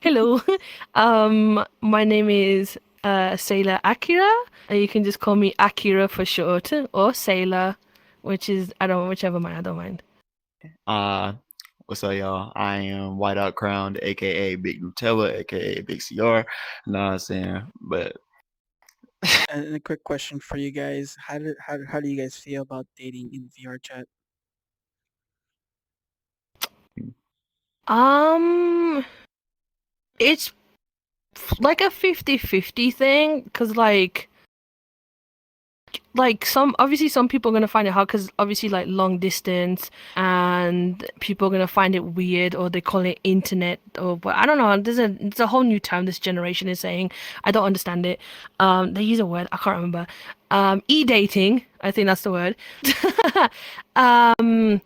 Hello. My name is Sailor Akira. You can just call me Akira for short, or Sailor, which is I don't whichever one I don't mind. Uh, what's up, y'all? I am Whiteout Crowned, aka Big Nutella, aka Big CR. Know what I'm saying? But And a quick question for you guys: how do you guys feel about dating in VR chat? Um, it's like a 50-50 thing, because some obviously some people are gonna find it hard because obviously like long distance and people are gonna find it weird or they call it internet or but I don't know. There's a whole new term this generation is saying. I don't understand it. They use a word I can't remember. E-dating. I think that's the word. um,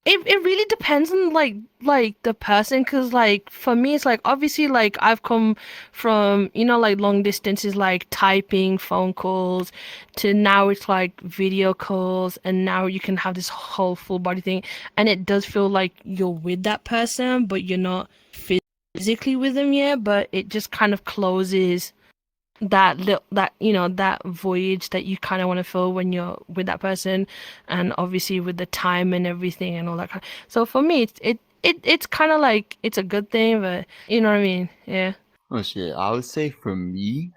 it really depends on like the person, because like for me it's like obviously like I've come from like long distances, like typing phone calls, to now it's like video calls, and now you can have this whole full body thing, and it does feel like you're with that person but you're not physically with them yet, but it just kind of closes that voyage that you kind of want to fill when you're with that person, and obviously with the time and everything and all that so for me it's kind of like it's a good thing, but you know what I mean, yeah. oh shit, I would say for me,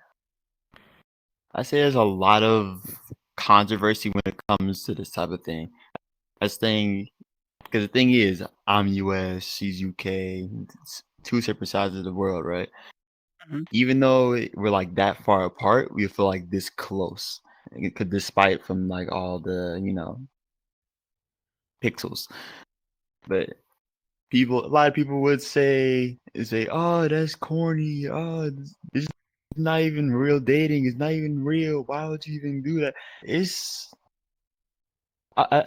I say there's a lot of controversy when it comes to this type of thing. That's thing because the thing is, I'm US, she's UK, it's two separate sides of the world, right? Mhm. Even though we're like that far apart, we feel like this close. It could, despite from like all the pixels, but a lot of people would say, "Oh, that's corny. Oh, this is not even real dating. It's not even real. Why would you even do that?" It's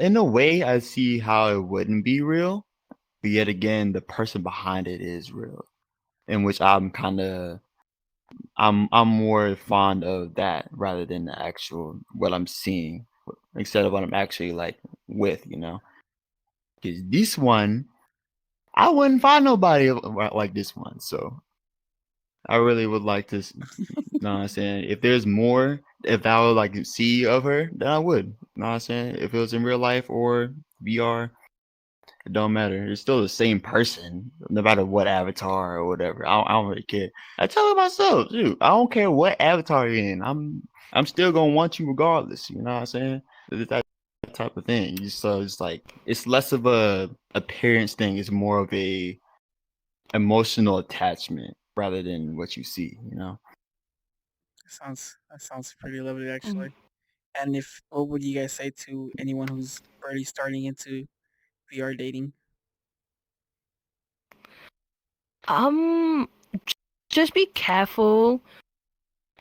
in a way, I see how it wouldn't be real, but yet again, the person behind it is real, in which I'm more fond of that rather than the actual what I'm seeing, instead of what I'm actually like with. Because this one, I wouldn't find nobody like this one. So I really would like to know what I'm saying. If there's more, if I would like to see of her, then I would. Know what I'm saying? If it was in real life or VR, it don't matter. It's still the same person, no matter what avatar or whatever. I don't really care. I tell it myself, dude. I don't care what avatar you're in. I'm still gonna want you regardless. You know what I'm saying? It's that type of thing. So it's like it's less of a appearance thing. It's more of a emotional attachment rather than what you see. That sounds pretty lovely, Mm. actually. And if what would you guys say to anyone who's already starting into VR dating? um just be careful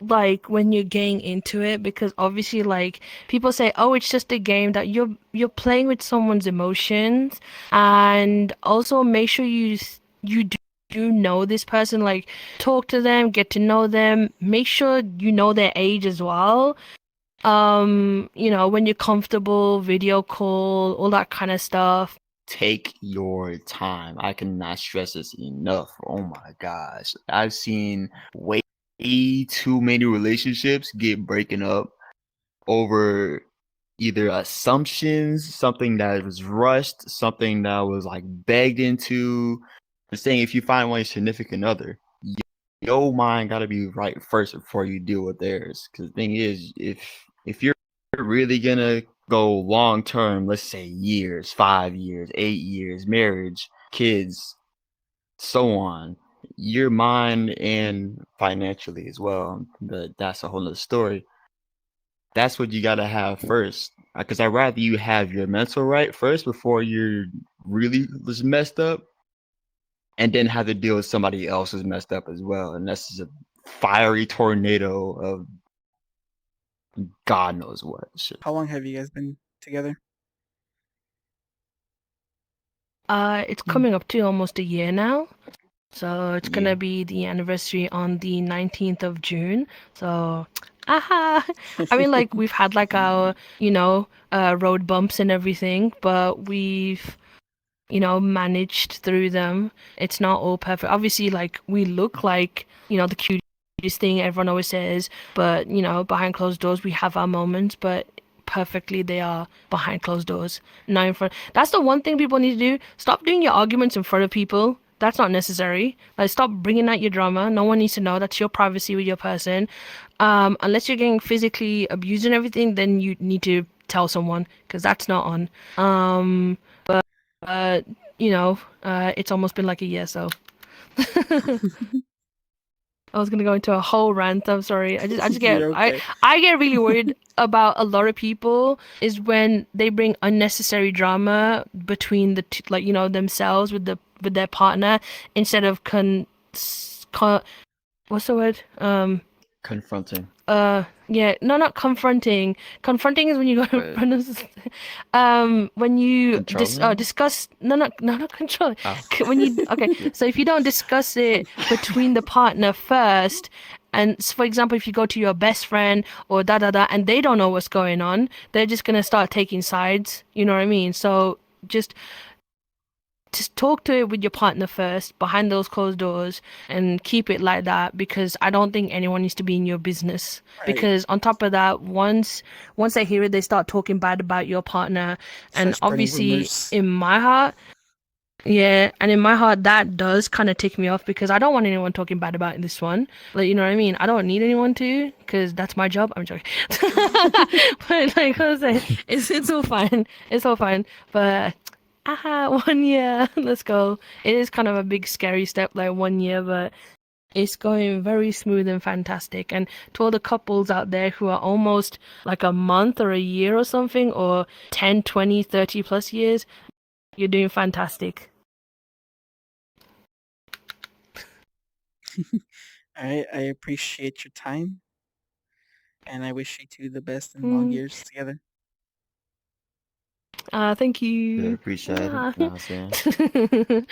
like when you're getting into it, because obviously like people say, oh, it's just a game, that you're playing with someone's emotions. And also make sure you do know this person, like talk to them, get to know them, make sure you know their age as well. When you're comfortable, video call, all that kind of stuff. Take your time. I cannot stress this enough. Oh my gosh. I've seen way too many relationships get breaking up over either assumptions, something that was rushed, something that was like begged into. I'm saying if you find one significant other, your mind got to be right first before you deal with theirs. Because the thing is, if you're really gonna go long term, let's say years, 5 years, 8 years, marriage, kids, so on, your mind and financially as well. But that's a whole nother story. That's what you gotta have first. Because I'd rather you have your mental right first before you're really just messed up, and then have to deal with somebody else who's messed up as well. And that's just a fiery tornado of God knows what shit. How long have you guys been together? It's coming up to almost a year now. So it's Yeah. gonna be the anniversary on the 19th of June. So, aha! I mean, like we've had like our, road bumps and everything, but we've managed through them. It's not all perfect. Obviously, like we look like, the cutest thing everyone always says, but behind closed doors we have our moments, but perfectly they are behind closed doors, not in front. That's the one thing people need to do. Stop doing your arguments in front of people. That's not necessary. Like, stop bringing out your drama. No one needs to know. That's your privacy with your person. Unless you're getting physically abused and everything, then you need to tell someone because that's not on. Uh, it's almost been like a year, so I was gonna go into a whole rant. I'm sorry. I just get You're okay. I get really worried about a lot of people is when they bring unnecessary drama between the two, like themselves with their partner instead of what's the word? Confronting. Yeah, no, not confronting. Confronting is when you go in But front of when you controlling? discuss, no, not control. Oh. When you, okay, Yeah. so if you don't discuss it between the partner first, and for example, if you go to your best friend or da da da and they don't know what's going on, they're just gonna start taking sides, you know what I mean? So just talk to it with your partner first behind those closed doors and keep it like that, because I don't think anyone needs to be in your business. Right. Because on top of that, once they hear it, they start talking bad about your partner. And Start spreading obviously rumors. in my heart, yeah, and in my heart that does kind of tick me off, because I don't want anyone talking bad about this one. Like, you know what I mean? I don't need anyone to, because that's my job. I'm joking. But like I was saying, it's all fine. It's all fine. But 1 year. Let's go. It is kind of a big scary step, like 1 year, but it's going very smooth and fantastic. And to all the couples out there who are almost like a month or a year or something, or 10, 20, 30 plus years, you're doing fantastic. I appreciate your time, and I wish you two the best in long Mm. years together. Thank Yeah, you. appreciate it. Ah. You know what I'm saying?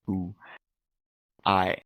who I